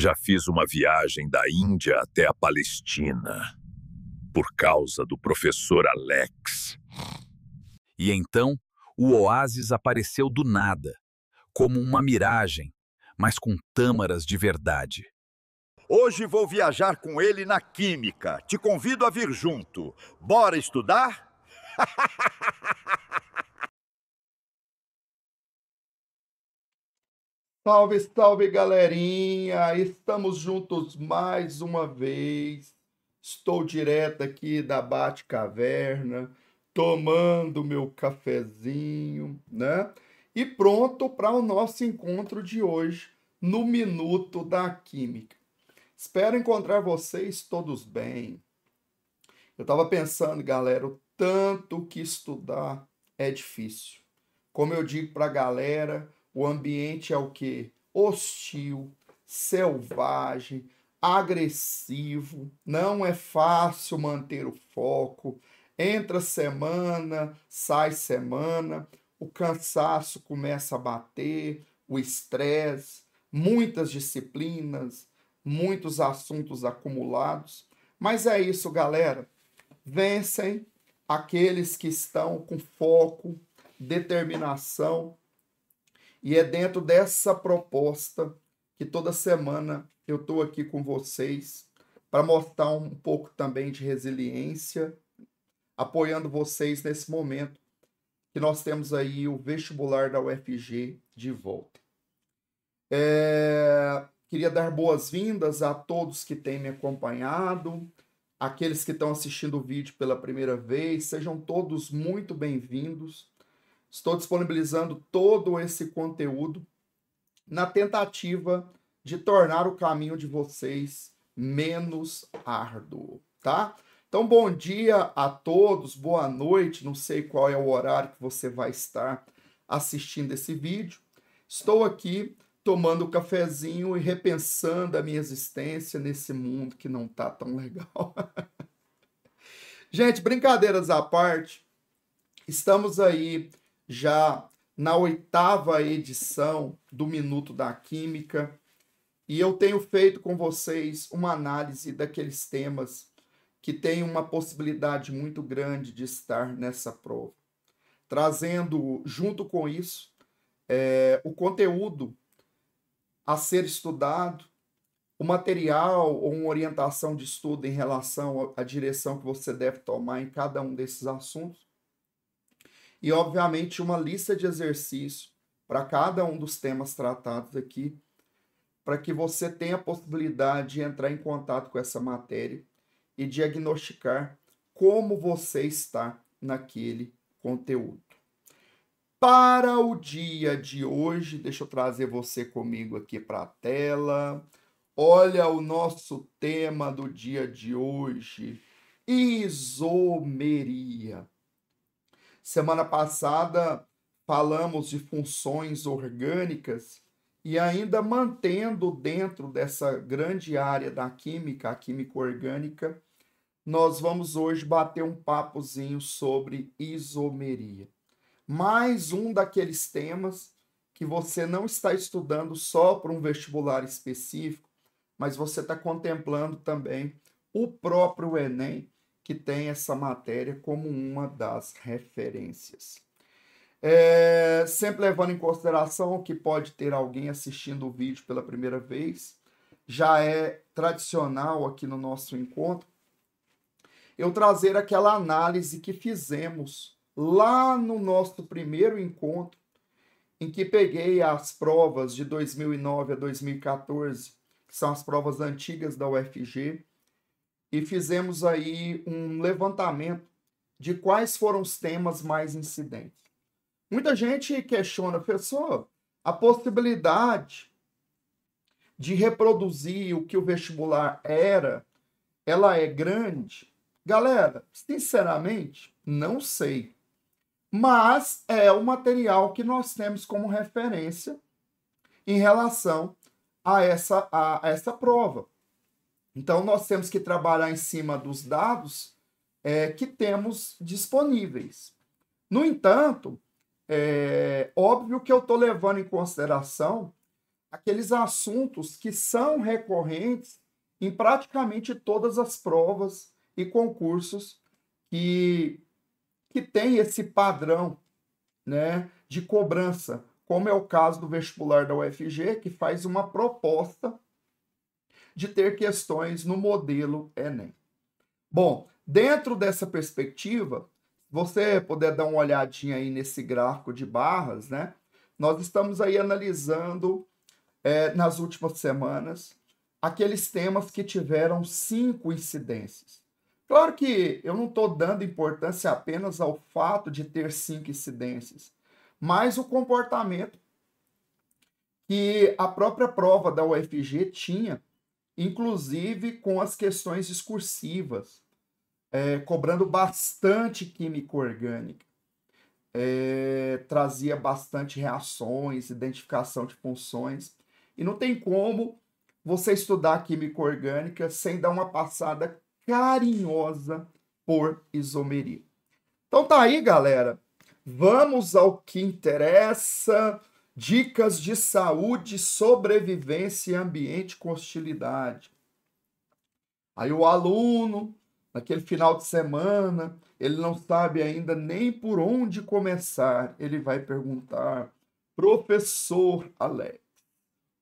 Já fiz uma viagem da Índia até a Palestina, por causa do professor Alex. E então, o oásis apareceu do nada, como uma miragem, mas com tâmaras de verdade. Hoje vou viajar com ele na Química. Te convido a vir junto. Bora estudar? Salve, salve, galerinha! Estamos juntos mais uma vez. Estou direto aqui da Bate-Caverna, tomando meu cafezinho, né? E pronto para o nosso encontro de hoje, no Minuto da Química. Espero encontrar vocês todos bem. Eu estava pensando, galera, o tanto que estudar é difícil. Como eu digo para a galera, o ambiente é o quê? Hostil, selvagem, agressivo. Não é fácil manter o foco. Entra semana, sai semana, o cansaço começa a bater, o estresse, muitas disciplinas, muitos assuntos acumulados. Mas é isso, galera. Vencem aqueles que estão com foco, determinação. E é dentro dessa proposta que toda semana eu estou aqui com vocês para mostrar um pouco também de resiliência, apoiando vocês nesse momento que nós temos aí o vestibular da UFG de volta. Queria dar boas-vindas a todos que têm me acompanhado, aqueles que estão assistindo o vídeo pela primeira vez, sejam todos muito bem-vindos. Estou disponibilizando todo esse conteúdo na tentativa de tornar o caminho de vocês menos árduo, tá? Então, bom dia a todos, boa noite, não sei qual é o horário que você vai estar assistindo esse vídeo. Estou aqui tomando um cafezinho e repensando a minha existência nesse mundo que não tá tão legal. Gente, brincadeiras à parte, estamos aí já na 8ª edição do Minuto da Química e eu tenho feito com vocês uma análise daqueles temas que têm uma possibilidade muito grande de estar nessa prova, trazendo junto com isso o conteúdo a ser estudado, o material ou uma orientação de estudo em relação à direção que você deve tomar em cada um desses assuntos. E, obviamente, uma lista de exercícios para cada um dos temas tratados aqui, para que você tenha a possibilidade de entrar em contato com essa matéria e diagnosticar como você está naquele conteúdo. Para o dia de hoje, deixa eu trazer você comigo aqui para a tela. Olha o nosso tema do dia de hoje: isomeria. Semana passada falamos de funções orgânicas e ainda mantendo dentro dessa grande área da química, a química orgânica, nós vamos hoje bater um papozinho sobre isomeria. Mais um daqueles temas que você não está estudando só para um vestibular específico, mas você está contemplando também o próprio Enem, que tem essa matéria como uma das referências. Sempre levando em consideração que pode ter alguém assistindo o vídeo pela primeira vez, já é tradicional aqui no nosso encontro, eu trazer aquela análise que fizemos lá no nosso primeiro encontro, em que peguei as provas de 2009 a 2014, que são as provas antigas da UFG, e fizemos aí um levantamento de quais foram os temas mais incidentes. Muita gente questiona, professor, a possibilidade de reproduzir o que o vestibular era, ela é grande? Galera, sinceramente, não sei. Mas é o material que nós temos como referência em relação a essa prova. Então, nós temos que trabalhar em cima dos dados que temos disponíveis. No entanto, é óbvio que eu estou levando em consideração aqueles assuntos que são recorrentes em praticamente todas as provas e concursos que tem esse padrão, né, de cobrança, como é o caso do vestibular da UFG, que faz uma proposta de ter questões no modelo Enem. Bom, dentro dessa perspectiva, se você puder dar uma olhadinha aí nesse gráfico de barras, né, nós estamos aí analisando nas últimas semanas aqueles temas que tiveram 5 incidências. Claro que eu não estou dando importância apenas ao fato de ter 5 incidências, mas o comportamento que a própria prova da UFG tinha, inclusive com as questões discursivas, cobrando bastante química orgânica, trazia bastante reações, identificação de funções, e não tem como você estudar química orgânica sem dar uma passada carinhosa por isomeria. Então tá aí, galera. Vamos ao que interessa. Dicas de saúde, sobrevivência e ambiente com hostilidade. Aí o aluno, naquele final de semana, ele não sabe ainda nem por onde começar. Ele vai perguntar: professor Alex,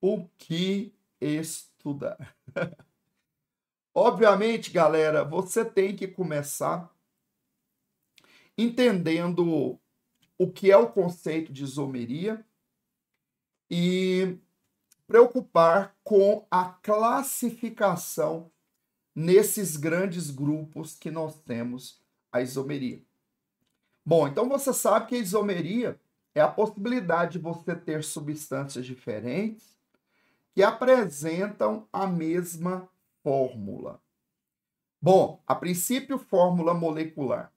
o que estudar? Obviamente, galera, você tem que começar entendendo o que é o conceito de isomeria e preocupar com a classificação nesses grandes grupos que nós temos a isomeria. Bom, então você sabe que a isomeria é a possibilidade de você ter substâncias diferentes que apresentam a mesma fórmula. Bom, a princípio, fórmula molecular.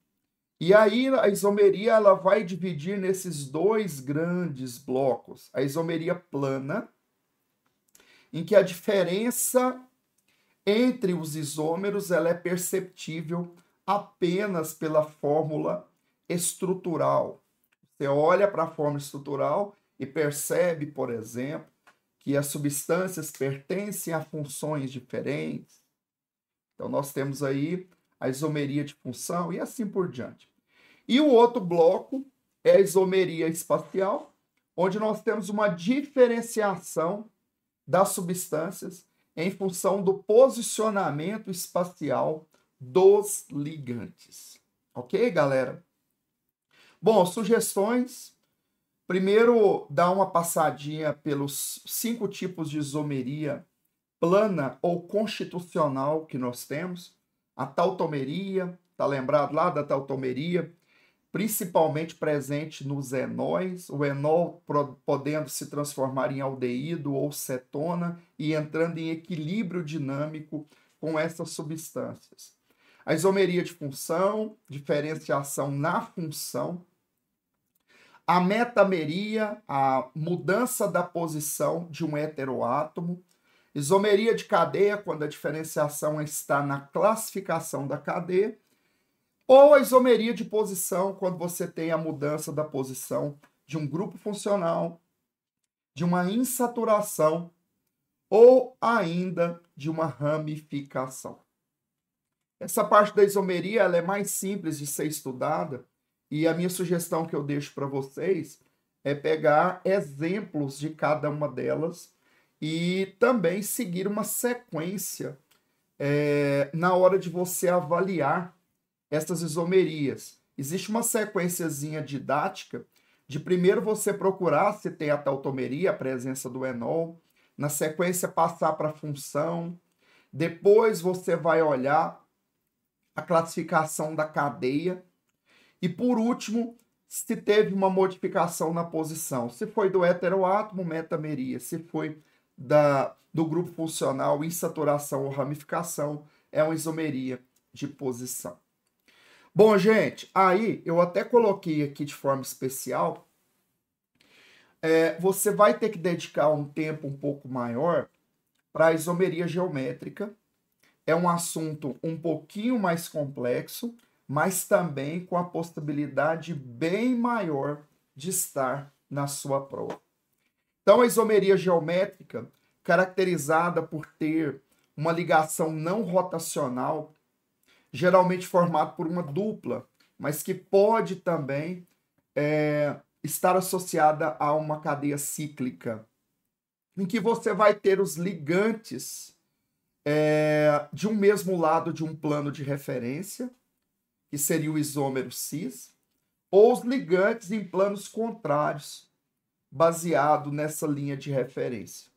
E aí a isomeria ela vai dividir nesses 2 grandes blocos. A isomeria plana, em que a diferença entre os isômeros ela é perceptível apenas pela fórmula estrutural. Você olha para a fórmula estrutural e percebe, por exemplo, que as substâncias pertencem a funções diferentes. Então, nós temos aí a isomeria de função e assim por diante. E o outro bloco é a isomeria espacial, onde nós temos uma diferenciação das substâncias em função do posicionamento espacial dos ligantes. Ok, galera? Bom, sugestões. Primeiro, dá uma passadinha pelos 5 tipos de isomeria plana ou constitucional que nós temos. A tautomeria, tá lembrado lá da tautomeria? Principalmente presente nos enóis, o enol podendo se transformar em aldeído ou cetona e entrando em equilíbrio dinâmico com essas substâncias. A isomeria de função, diferenciação na função. A metameria, a mudança da posição de um heteroátomo. Isomeria de cadeia, quando a diferenciação está na classificação da cadeia. Ou a isomeria de posição, quando você tem a mudança da posição de um grupo funcional, de uma insaturação ou ainda de uma ramificação. Essa parte da isomeria ela é mais simples de ser estudada e a minha sugestão que eu deixo para vocês é pegar exemplos de cada uma delas e também seguir uma sequência na hora de você avaliar essas isomerias. Existe uma sequenciazinha didática de primeiro você procurar se tem a tautomeria, a presença do enol, na sequência passar para a função, depois você vai olhar a classificação da cadeia e por último, se teve uma modificação na posição, se foi do heteroátomo, metameria, se foi do grupo funcional, insaturação ou ramificação, é uma isomeria de posição. Bom, gente, aí eu até coloquei aqui de forma especial, você vai ter que dedicar um tempo um pouco maior para a isomeria geométrica. É um assunto um pouquinho mais complexo, mas também com a possibilidade bem maior de estar na sua prova. Então, a isomeria geométrica, caracterizada por ter uma ligação não rotacional, geralmente formada por uma dupla, mas que pode também estar associada a uma cadeia cíclica, em que você vai ter os ligantes de um mesmo lado de um plano de referência, que seria o isômero cis, ou os ligantes em planos contrários, baseado nessa linha de referência.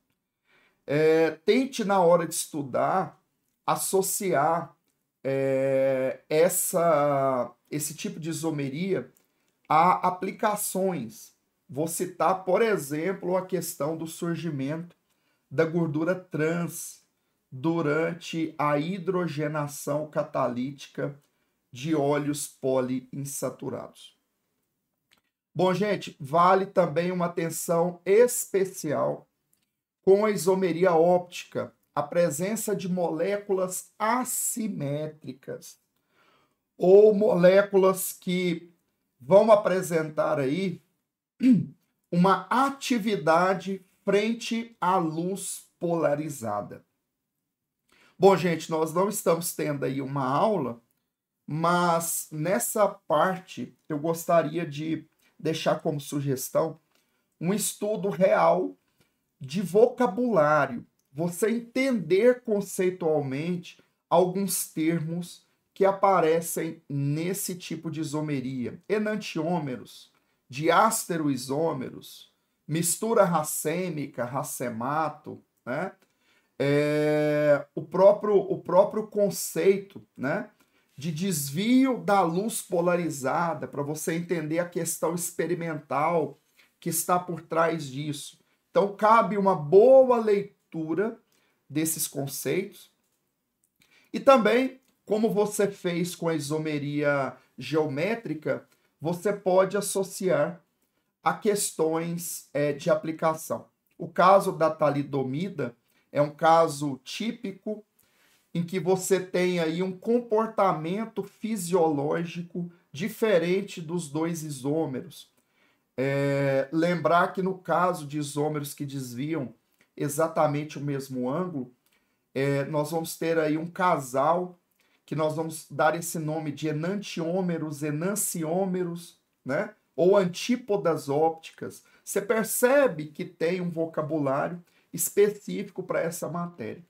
Tente, na hora de estudar, associar esse tipo de isomeria a aplicações. Vou citar, por exemplo, a questão do surgimento da gordura trans durante a hidrogenação catalítica de óleos poliinsaturados. Bom, gente, vale também uma atenção especial com a isomeria óptica, a presença de moléculas assimétricas ou moléculas que vão apresentar aí uma atividade frente à luz polarizada. Bom, gente, nós não estamos tendo aí uma aula, mas nessa parte eu gostaria de deixar como sugestão um estudo real de vocabulário, você entender conceitualmente alguns termos que aparecem nesse tipo de isomeria. Enantiômeros, diastereoisômeros, mistura racêmica, racemato, né? O próprio conceito, né, de desvio da luz polarizada, para você entender a questão experimental que está por trás disso. Então, cabe uma boa leitura desses conceitos. E também, como você fez com a isomeria geométrica, você pode associar a questões de aplicação. O caso da talidomida é um caso típico em que você tem aí um comportamento fisiológico diferente dos dois isômeros. Lembrar que no caso de isômeros que desviam exatamente o mesmo ângulo, nós vamos ter aí um casal que nós vamos dar esse nome de enantiômeros, enanciômeros, né? Ou antípodas ópticas. Você percebe que tem um vocabulário específico para essa matéria.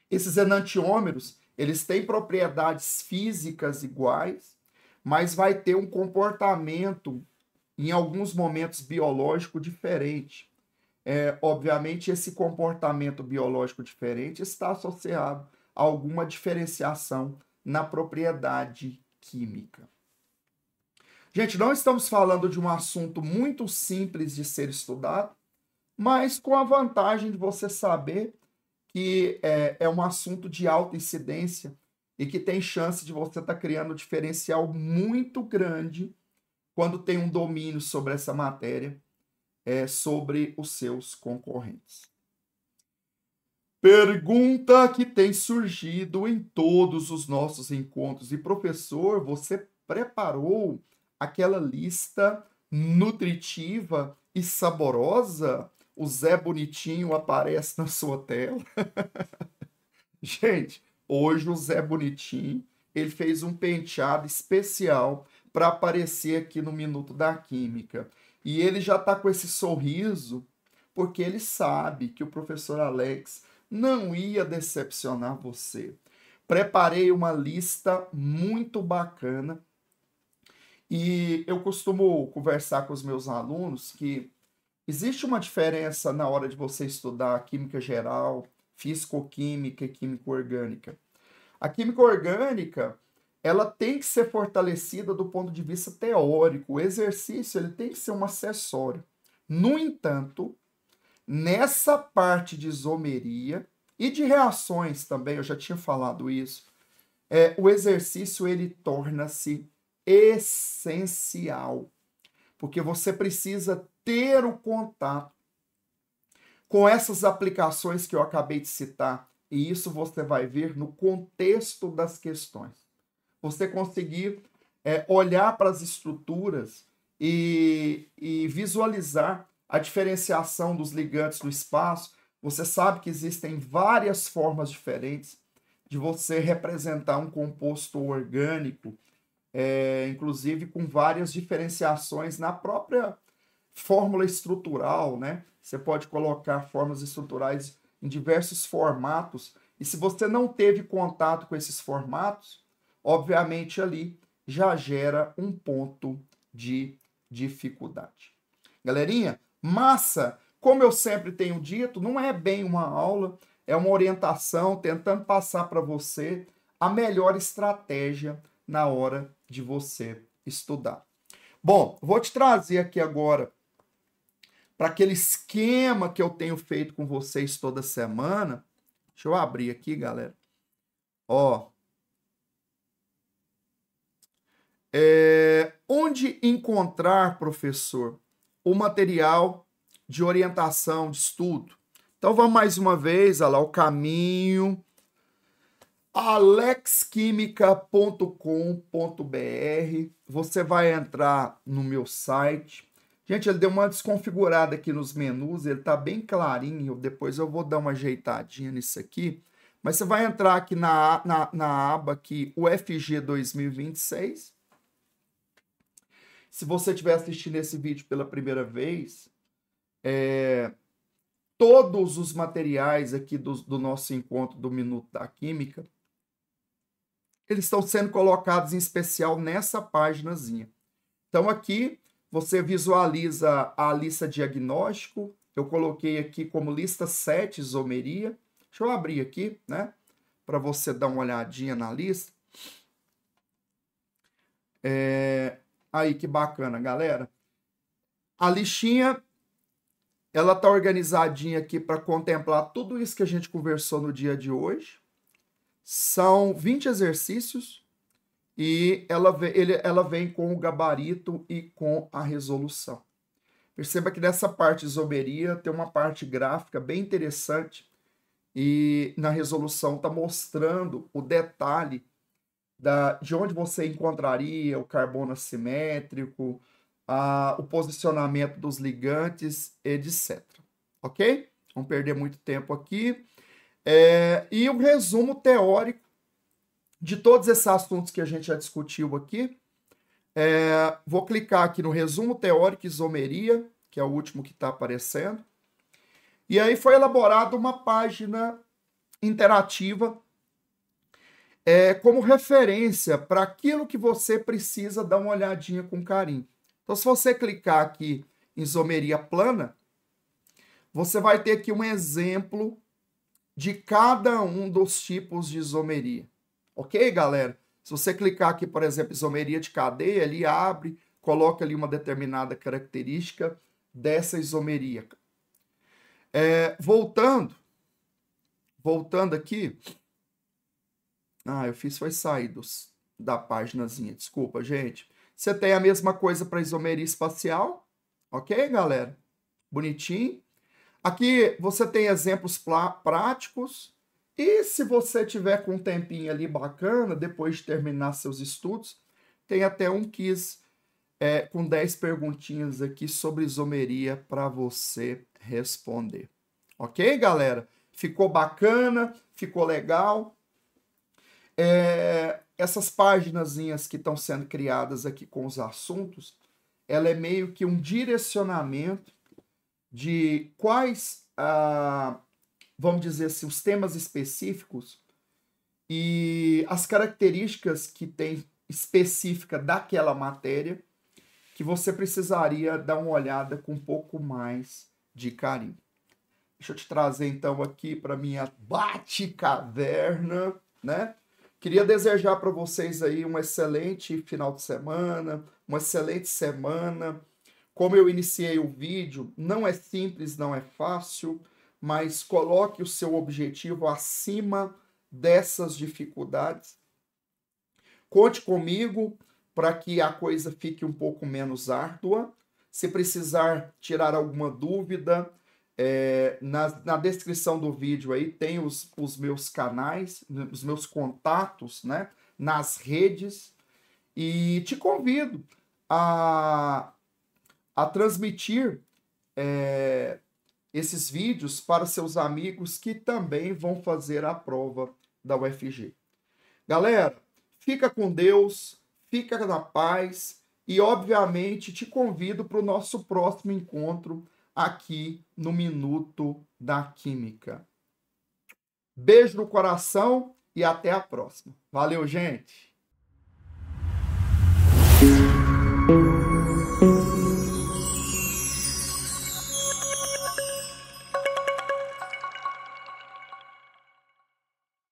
Esses enantiômeros, eles têm propriedades físicas iguais, mas vai ter um comportamento, em alguns momentos, biológico diferente. Obviamente, esse comportamento biológico diferente está associado a alguma diferenciação na propriedade química. Gente, não estamos falando de um assunto muito simples de ser estudado, mas com a vantagem de você saber que é um assunto de alta incidência e que tem chance de você estar criando um diferencial muito grande quando tem um domínio sobre essa matéria, sobre os seus concorrentes. Pergunta que tem surgido em todos os nossos encontros. E, professor, você preparou aquela lista nutritiva e saborosa? O Zé Bonitinho aparece na sua tela. Gente, hoje o Zé Bonitinho, ele fez um penteado especial para aparecer aqui no Minuto da Química. E ele já está com esse sorriso porque ele sabe que o professor Alex não ia decepcionar você. Preparei uma lista muito bacana e eu costumo conversar com os meus alunos que existe uma diferença na hora de você estudar química geral, físico-química e química orgânica. A química orgânica, ela tem que ser fortalecida do ponto de vista teórico. O exercício, ele tem que ser um acessório. No entanto, nessa parte de isomeria e de reações também, eu já tinha falado isso, o exercício, ele torna-se essencial, porque você precisa ter o contato com essas aplicações que eu acabei de citar, e isso você vai ver no contexto das questões. Você conseguir olhar para as estruturas e visualizar a diferenciação dos ligantes do espaço. Você sabe que existem várias formas diferentes de você representar um composto orgânico, inclusive com várias diferenciações na própria fórmula estrutural, né? Você pode colocar formas estruturais em diversos formatos, e se você não teve contato com esses formatos, obviamente ali já gera um ponto de dificuldade. Galerinha, massa, como eu sempre tenho dito, não é bem uma aula, é uma orientação tentando passar para você a melhor estratégia na hora de você estudar. Bom, vou te trazer aqui agora para aquele esquema que eu tenho feito com vocês toda semana. Deixa eu abrir aqui, galera. Ó. Onde encontrar, professor, o material de orientação de estudo? Então, vamos mais uma vez, olha lá, o caminho, alexquimica.com.br. Você vai entrar no meu site. Gente, ele deu uma desconfigurada aqui nos menus, ele tá bem clarinho, depois eu vou dar uma ajeitadinha nisso aqui. Mas você vai entrar aqui na aba aqui, UFG 2026. Se você estiver assistindo esse vídeo pela primeira vez, todos os materiais aqui do nosso encontro do Minuto da Química, eles estão sendo colocados em especial nessa paginazinha. Então aqui você visualiza a lista diagnóstico, eu coloquei aqui como lista 7 isomeria. Deixa eu abrir aqui, né, para você dar uma olhadinha na lista. Aí, que bacana, galera. A listinha, ela tá organizadinha aqui para contemplar tudo isso que a gente conversou no dia de hoje. São 20 exercícios e ela vem com o gabarito e com a resolução. Perceba que nessa parte de isomeria tem uma parte gráfica bem interessante e na resolução está mostrando o detalhe de onde você encontraria o carbono assimétrico, o posicionamento dos ligantes, etc. Ok? Vamos perder muito tempo aqui. E um resumo teórico de todos esses assuntos que a gente já discutiu aqui. Vou clicar aqui no resumo teórico isomeria, que é o último que está aparecendo. E aí foi elaborada uma página interativa como referência para aquilo que você precisa dar uma olhadinha com carinho. Então, se você clicar aqui em isomeria plana, você vai ter aqui um exemplo de cada um dos tipos de isomeria. Ok, galera? Se você clicar aqui, por exemplo, isomeria de cadeia, ele abre, coloca ali uma determinada característica dessa isomeria. Voltando aqui. Eu fiz foi sair da paginazinha, desculpa, gente. Você tem a mesma coisa para isomeria espacial, ok, galera? Bonitinho. Aqui você tem exemplos práticos. E se você tiver com um tempinho ali bacana, depois de terminar seus estudos, tem até um quiz com 10 perguntinhas aqui sobre isomeria para você responder. Ok, galera? Ficou bacana? Ficou legal? Essas paginazinhas que estão sendo criadas aqui com os assuntos, ela é meio que um direcionamento de quais, vamos dizer assim, os temas específicos e as características que tem específica daquela matéria que você precisaria dar uma olhada com um pouco mais de carinho. Deixa eu te trazer então aqui para minha Bate-Caverna, né? Queria desejar para vocês aí um excelente final de semana, uma excelente semana. Como eu iniciei o vídeo, não é simples, não é fácil, mas coloque o seu objetivo acima dessas dificuldades. Conte comigo para que a coisa fique um pouco menos árdua. Se precisar tirar alguma dúvida, na descrição do vídeo aí tem os meus canais, os meus contatos, né, nas redes, e te convido a transmitir esses vídeos para seus amigos que também vão fazer a prova da UFG. Galera, fica com Deus, fica na paz e, obviamente, te convido para o nosso próximo encontro aqui no Minuto da Química. Beijo no coração e até a próxima. Valeu, gente!